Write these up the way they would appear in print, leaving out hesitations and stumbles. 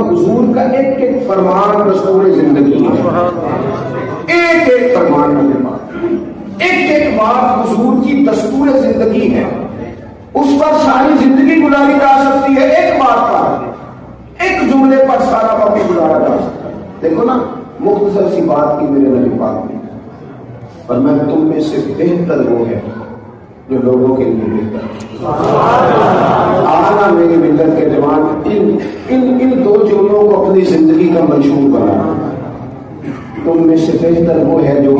حضور کا ایک ایک فرمان دستور زندگی ہے، ایک ایک فرمان میرے پاس، ایک ایک بات حضور کی دستور زندگی ہے، اس پر ساری زندگی گزاری جا سکتی ہے، ایک بات پر، ایک جملے پر سارا وقت گزارا جا سکتا ہے۔ دیکھو نا، مختصر سی بات کی میرے نبی پاک نے، پر میں تم میں سے بہتر وہ ہے جو لوگوں کے لیے بہتر۔ آنا میری ملت کے جوان، ان دو جملوں کو اپنی زندگی کا منشور بنا۔ تم میں سے بہتر وہ ہے جو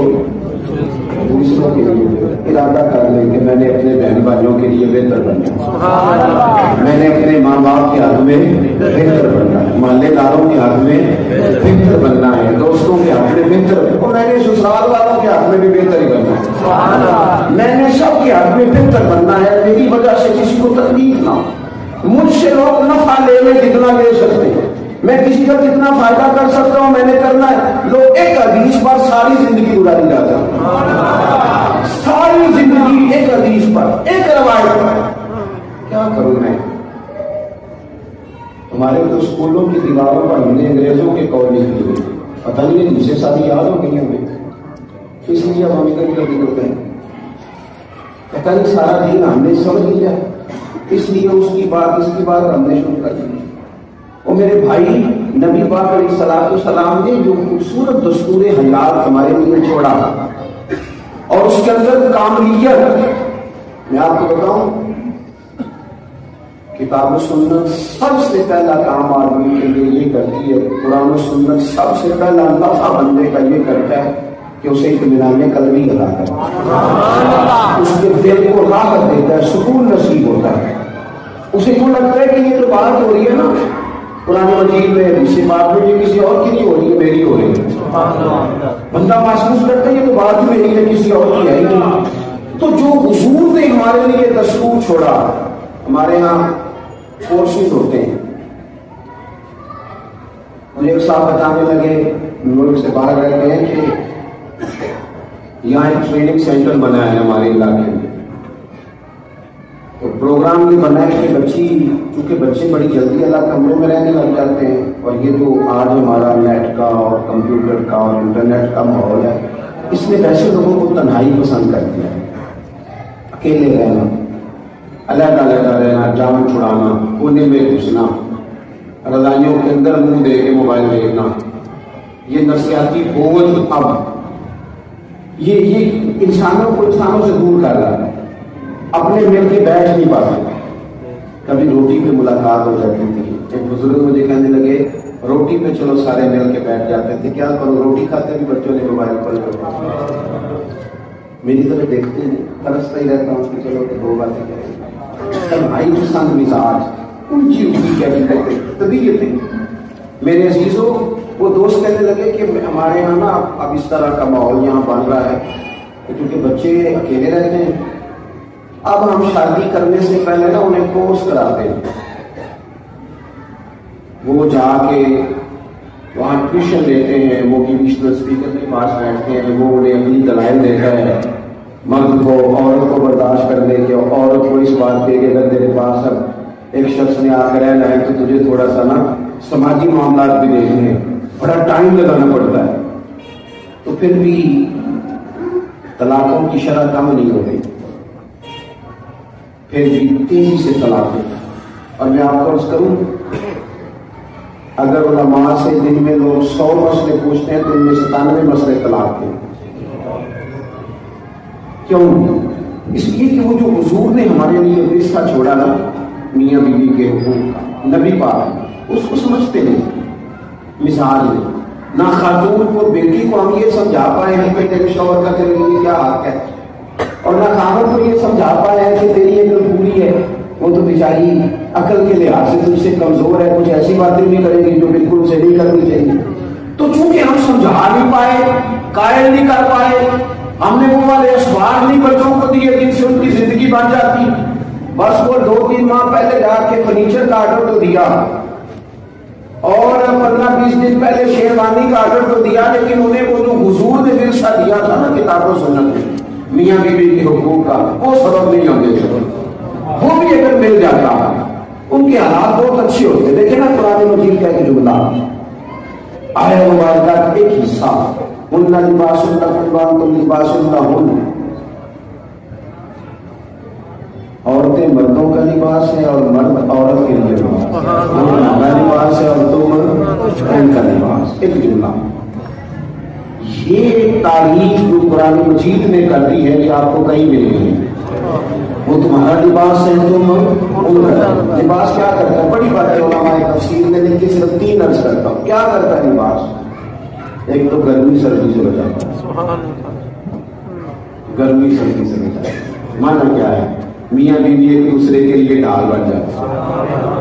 دوسروں کے لیے ارادہ کر لے کہ میں نے اپنے بہن بھائیوں کے لیے بہتر بننا، میں نے اپنے ماں باپ کے حق میں بہتر بننا ہے، محلے داروں کے حق میں بہتر بننا ہے، دوستوں کے حق میں بہتر، اور میں نے سسرال والوں کے حق میں بھی بہتر ہی بننا ہے، میں نے سب کے حق میں بہتر بننا ہے، میری وجہ سے کسی کو تکلیف نہ ہو۔ مجھ سے لوگ نفع لے لیں جتنا لے سکتے ہیں، میں کسی کا کتنا فائدہ کر سکتا ہوں میں نے کرنا ہے۔ لوگ ایک حدیث پر ساری زندگی گزاری جاتا ہے، ساری زندگی ایک حدیث پر، ایک روایت پر، کیا کروں میں؟ ہمارے تو اسکولوں کی دیواروں پر ہم نے انگریزوں کے قول لکھ دیے، پتہ نہیں دوسرے ساری یاد ہو گئی ہمیں، اس لیے اب ہم کبھی کبھی کرتے ہیں، پتہ نہیں سارا دین ہم نے سمجھ لیا، اس لیے اس کی بات ہم نے شروع کر دی۔ اور میرے بھائی، نبی پاک علیہ الصلوۃ والسلام نے جو خوبصورت دستور حیات ہمارے لیے چھوڑا اور اس کے اندر کاملیت، میں آپ کو بتاؤں، کتاب و سنت سب سے پہلا کام آدمی کے لیے یہ کرتی ہے، قرآن و سنت سب سے پہلا نفع بندے کا یہ کرتا ہے کہ اسے اطمینان قلبی عطا کرتا ہے، اس کے دل کو راحت دیتا ہے، سکون نصیب ہوتا ہے، اسے یوں لگتا ہے کہ یہ جو بات ہو رہی ہے نا قرآن مجید میں، اسی بات میں یہ کسی اور کی نہیں ہو رہی ہے، میری ہو رہی ہے، بندہ محسوس کرتا ہے یہ تو بات میری ہے، کسی اور کی ہے ہی نہیں۔ تو جو حضور نے ہمارے لیے دستور چھوڑا، ہمارے ہاں کورسز ہوتے ہیں، مجھے ایک صاحب بتانے لگے، ملک سے باہر رہتے ہیں، کہ یہاں ایک ٹریننگ سینٹر بنا ہے ہمارے علاقے میں، تو پروگرام یہ بنا ہے کہ کیونکہ بچے بڑی جلدی الگ کمروں میں رہنے لگ جاتے ہیں، اور یہ تو آج ہمارا نیٹ کا اور کمپیوٹر کا اور انٹرنیٹ کا ماحول ہے، اس نے ویسے لوگوں کو تنہائی پسند کر دیا ہے، اکیلے رہنا، علیحدہ رہنا، جان چھڑانا، کونے میں گھسنا، رضائیوں کے اندر منہ دے کے موبائل دیکھنا، یہ نفسیاتی بوجھ اب یہ انسانوں سے دور کر رہا ہے، اپنے مل کے بیٹھ نہیں پاتے۔ کبھی روٹی پہ ملاقات ہو جاتی تھی، ایک بزرگ مجھے کہنے لگے روٹی پہ چلو سارے مل کے بیٹھ جاتے تھے، کیا کرو روٹی کھاتے بھی بچوں نے موبائل پر میری طرف دیکھتے ہیں، ترستا ہی رہتا ہوں کہ چلو تو دو باتیں کریں، تنہائی پسند مزاج، اونچی کہتے طبیعتیں۔ میرے عزیزوں، وہ دوست کہنے لگے کہ ہمارے یہاں نا اب اس طرح کا ماحول یہاں بن رہا ہے کیونکہ بچے اکیلے رہتے ہیں، اب ہم شادی کرنے سے پہلے نا انہیں کورس کراتے ہیں، وہ جا کے وہاں ٹیوشن لیتے ہیں، موٹیویشنل اسپیکر کے پاس بیٹھتے ہیں، وہ انہیں اپنی دلائل دیتا ہے، مرد کو عورت کو برداشت کرنے کے، عورت کو اس بات کے کہ اگر تیرے پاس اب ایک شخص نے آ کر رہنا ہے تو تجھے تھوڑا سا نا سماجی معاملات بھی دیکھنے ہیں، بڑا ٹائم لگانا پڑتا ہے، تو پھر بھی طلاقوں کی شرح کم نہیں ہو رہی، پھر بھی تیزی سے طلاق ہوتا ہے۔ اور میں آپ کو عرض کروں، اگر علماء سے دن میں لوگ 100 مسئلے پوچھتے ہیں تو ان میں 97 مسئلے طلاق کے۔ کیوں؟ اس لیے کہ وہ جو حضور نے ہمارے لیے رشتہ چھوڑا نا میاں بیوی کے حقوق کا، نبی پاک اس کو سمجھتے نہیں، مثال نہیں، نہ خاتون کو بیٹی کو ہم یہ سمجھا پائے ہیں کہ تیرے شوہر کا تیرے لیے کیا حق ہے، اور نہ خاوند کو یہ سمجھا پایا ہے کہ تیری عقل پوری ہے، وہ تو بیچاری عقل کے لحاظ سے تجھ سے کمزور ہے، کچھ ایسی باتیں بھی کرے گی جو بالکل اسے نہیں کرنی چاہیے۔ تو چونکہ ہم سمجھا نہیں پائے، قائل نہیں کر پائے، ہم نے وہ والے اسباب نہیں بچوں کو دیے جن سے ان کی زندگی بن جاتی، بس وہ 2-3 ماہ پہلے جا کے فرنیچر کا آرڈر تو دیا اور 15-20 دن پہلے شیروانی کا آرڈر تو دیا، لیکن انہیں وہ جو حضور نے ورثہ دیا تھا نا کتاب و سنت میں میاں بیوی کے حقوق کا، وہ سبب نہیں ہوتے تھے، وہ بھی اگر مل جاتا ان کے حالات بہت اچھے ہوتے۔ دیکھیں نا قرآن مجید کا ایک جملہ، آیا مبارکہ کا ایک حصہ ہن لباس لکم وانتم لباس لہن، عورتیں مردوں کا لباس ہے اور مرد عورت کے لیے لباس، ہمارا لباس ہے اور تم ان کا لباس۔ ایک جملہ یہ تعریف جو قرآن مجید نے کر دی ہے کہ آپ کو کہیں مل گئی ہے، وہ تمہارا لباس ہے، تم ان کا لباس کیا کرتا ہے؟ بڑی بات ہے، علماء تفسیر میں لکھ کے صرف 3 عرض کرتا ہوں۔ کیا کرتا ہے لباس؟ ایک تو گرمی سردی سے بچاتا ہے، گرمی سردی سے بچاتا ہے۔ مانا کیا ہے؟ میاں بیوی ایک دوسرے کے لیے ڈال بن جاتے ہیں،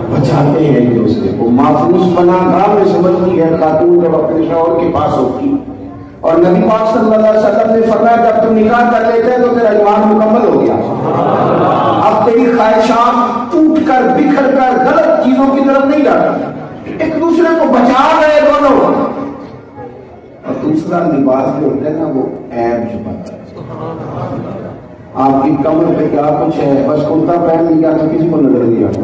بچاتے ہیں ایک دوسرے کو۔ محفوظ بنا گاہ میں سمجھتی ہے خاتون جب اپنے شوہر کے پاس ہوتی، اور نبی پاک صلی اللہ علیہ وسلم نے فرمایا جب تم نکاح کر لیتے ہیں تو تیرا ایمان مکمل ہو گیا، اب تیری خواہشات ٹوٹ کر بکھر کر غلط چیزوں کی طرف نہیں جاتی، ایک دوسرے کو بچا رہے دونوں۔ اور دوسرا لباس جو ہوتا ہے نا وہ عیب چھپاتا ہے۔ آپ کی کمر پہ کیا کچھ ہے، بس کرتا پہن لیا تو کسی کو نظر نہیں آتا،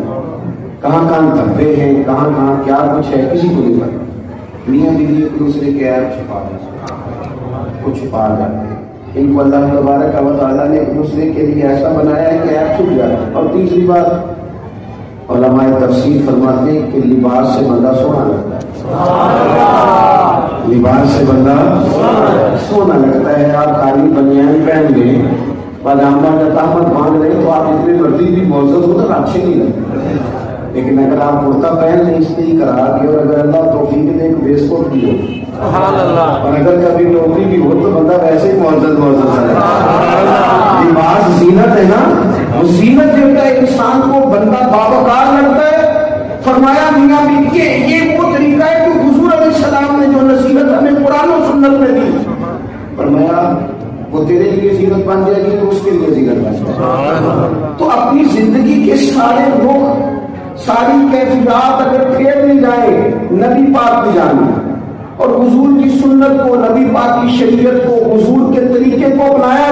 کہاں کہاں دھبے ہیں، کہاں کہاں کیا کچھ ہے، کسی کو نہیں پتا۔ میاں بیوی ایک دوسرے کے عیب چھپا جاتے کچھ چھپا جاتے ہیں، ان کو اللہ تبارک و تعالیٰ نے ایک دوسرے کے لیے ایسا بنایا ہے کہ عیب چھپ جاتا ہے۔ اور تیسری بات علماء تفسیر فرماتے ہیں کہ لباس سے بندہ سونا لگتا ہے، لباس سے بندہ سونا لگتا ہے۔ آپ خالی بنیان پہن لیں، پاجامہ کا تامت باندھ لیں تو آپ اتنے مرضی بھی موزز ہو تو اچھے نہیں لگتے، لیکن اگر آپ کرتا پہن لیں استری کرا کے، اور اگر اللہ توفیق دے ایک ویسٹ کوٹ بھی ہو، اور اگر کبھی نوکری بھی ہو تو بندہ ویسے ہی معزز ہے۔ لباس زینت ہے نا، وہ زینت دیتا ہے انسان کو، بندہ باوقار لگتا ہے۔ فرمایا میاں بیوی کے یہ وہ طریقہ ہے کہ حضور علیہ السلام نے جو نصیحت ہمیں قرآن و سنت میں دی، فرمایا وہ تیرے لیے زینت بن جائے گی تو اس کے لیے زینت بن جائے گی۔ تو اپنی زندگی کے سارے رخ، ساری کیفیات اگر پھیرنے جائے نبی پاک کی جانب اور حضور کی سنت کو، نبی پاک کی شریعت کو، حضور کے طریقے کو اپنایا